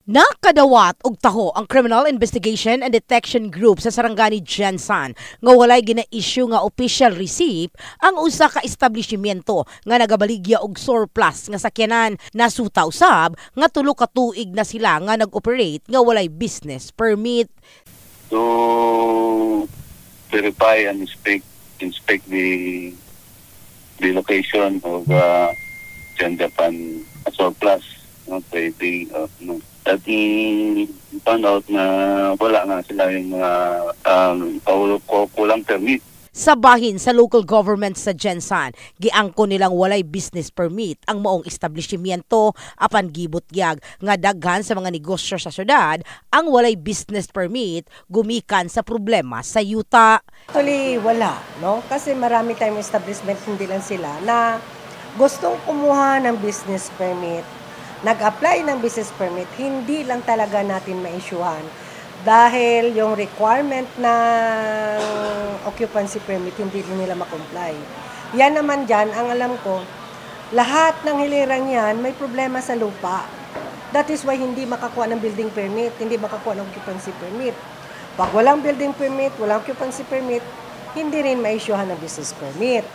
Nakadawat og taho ang Criminal Investigation and Detection Group sa Sarangani Gensan nga walay gina-issue nga official receipt ang usa ka establishmento nga nagabaligya og surplus nga sakyanan. Nasuta usab nga tulo ka tuig na sila nga nag-operate nga walay business permit. To verify and inspect the location of Japan surplus, trading at found out na wala nga sila yung mga kulang permit. Sa bahin sa local government sa Gensan, giangko nilang walay business permit ang maong establishmento apan gibot gyag nga daghan sa mga negosyo sa syudad ang walay business permit gumikan sa problema sa yuta. Actually, wala, no? Kasi marami tayong establishment, hindi lang sila, na gustong kumuha ng business permit, nag-apply ng business permit, hindi lang talaga natin ma-issuehan dahil yung requirement ng occupancy permit hindi nila ma-comply. Yan naman dyan, ang alam ko, lahat ng hilirang yan may problema sa lupa. That is why hindi makakuha ng building permit, hindi makakuha ng occupancy permit. Pag walang building permit, walang occupancy permit, hindi rin ma-issuehan ng business permit.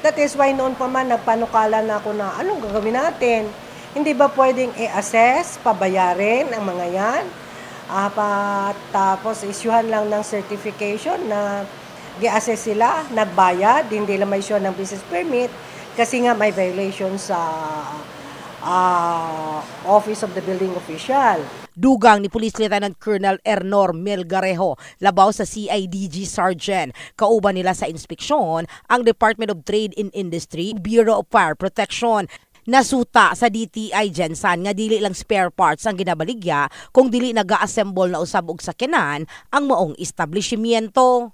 That is why noon pa man nagpanukala na ako na anong gagawin natin? Hindi ba pwedeng i-assess, pabayarin ang mga yan? Tapos isyuhan lang ng certification na i-assess sila, nagbayad, hindi lang may issue ng business permit kasi nga may violation sa Office of the Building Official. Dugang ni Police Lieutenant Colonel Ernor Melgarejo, labaw sa CIDG Sergeant. Kauban nila sa inspeksyon ang Department of Trade and Industry, Bureau of Fire Protection. Nasuta sa DTI Gensan nga dili lang spare parts ang ginabaligya kung dili naga-assemble na usab og sakyanan ang maong establishmento.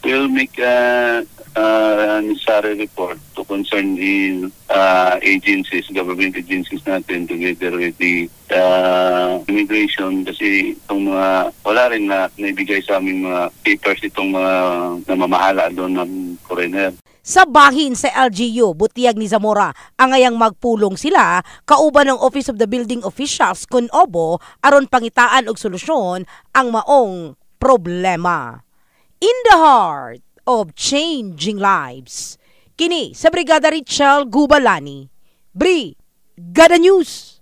We'll make a necessary report to concern the agencies, government agencies natin together with the immigration kasi itong mga wala rin na naibigay sa aming mga papers itong mga namamahala doon ng foreigner. Sa bahin sa LGU, butiyag ni Zamora, angayang magpulong sila kauban ng Office of the Building Officials kun obo aron pangitaan og solusyon ang maong problema. In the heart of changing lives, kini sa Brigada Richel Gubalani, Brigada News.